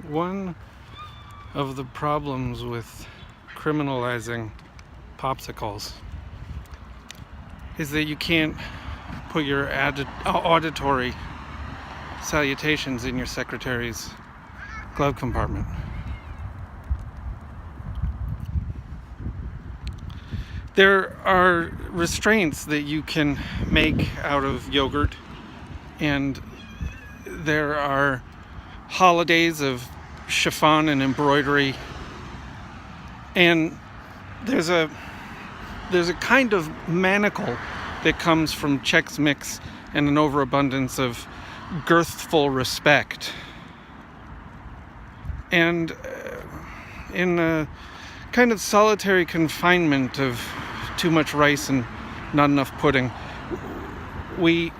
One of the problems with criminalizing popsicles is that you can't put your auditory salutations in your secretary's glove compartment. There are restraints that you can make out of yogurt, and there are holidays of chiffon and embroidery, and there's a kind of manacle that comes from Chex Mix and an overabundance of girthful respect. And in a kind of solitary confinement of too much rice and not enough pudding, we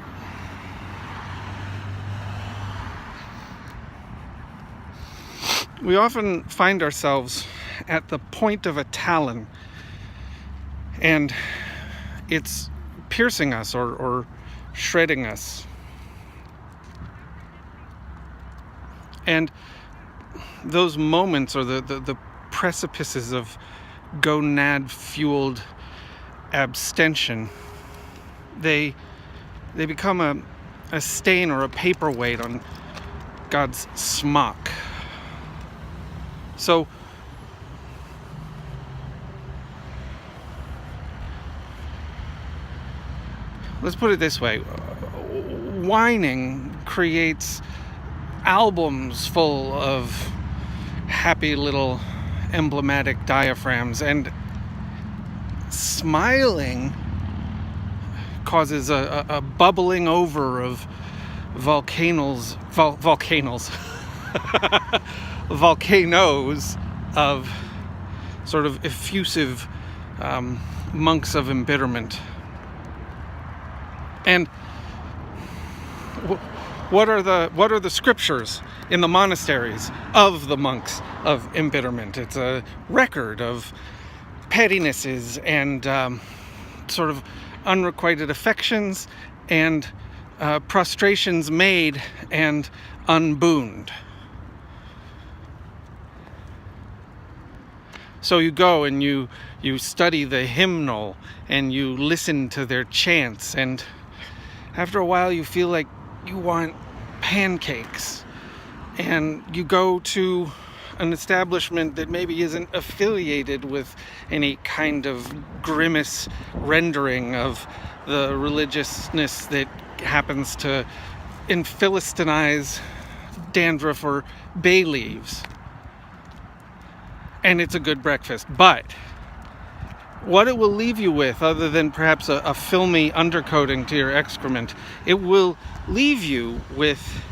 often find ourselves at the point of a talon, and it's piercing us or shredding us. And those moments are the precipices of gonad-fueled abstention. They become a stain or a paperweight on God's smock. So let's put it this way. Whining creates albums full of happy little emblematic diaphragms, and smiling causes a bubbling over of volcanoes of sort of effusive monks of embitterment. And what are the scriptures in the monasteries of the monks of embitterment? It's a record of pettinesses and sort of unrequited affections and prostrations made and unbooned. So you go and you study the hymnal and you listen to their chants, and after a while you feel like you want pancakes, and you go to an establishment that maybe isn't affiliated with any kind of grimace rendering of the religiousness that happens to Philistinize dandruff or bay leaves. And it's a good breakfast. But what it will leave you with, other than perhaps a filmy undercoating to your excrement, it will leave you with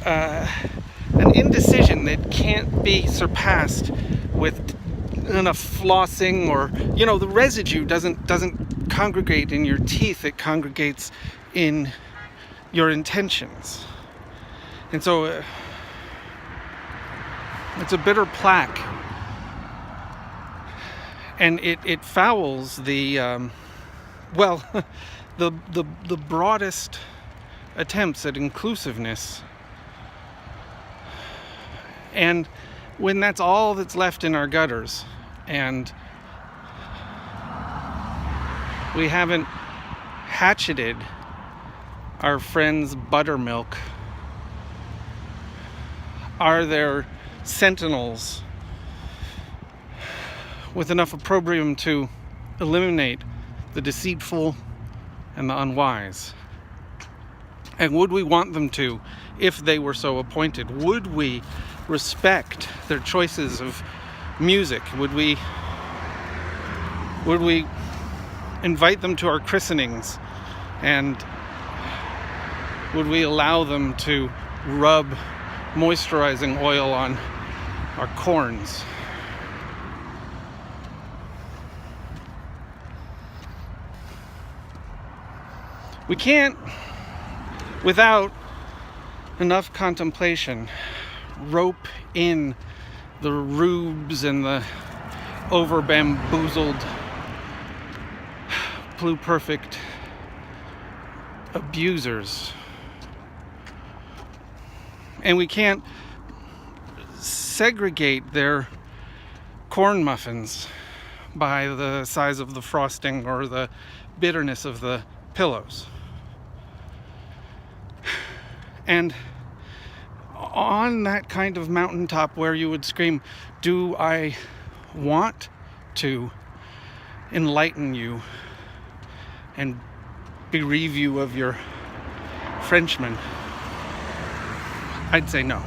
an indecision that can't be surpassed with enough flossing, or the residue doesn't congregate in your teeth, it congregates in your intentions. And so it's a bitter plaque, and it fouls the the broadest attempts at inclusiveness. And when that's all that's left in our gutters, and we haven't hatcheted our friend's buttermilk, are there sentinels with enough opprobrium to eliminate the deceitful and the unwise? And would we want them to, if they were so appointed? Would we respect their choices of music? Would we invite them to our christenings? And would we allow them to rub moisturizing oil on our corns? We can't, without enough contemplation, rope in the rubes and the over-bamboozled, pluperfect abusers. And we can't segregate their corn muffins by the size of the frosting or the bitterness of the pillows. And on that kind of mountaintop where you would scream, do I want to enlighten you and bereave you of your Frenchman? I'd say no.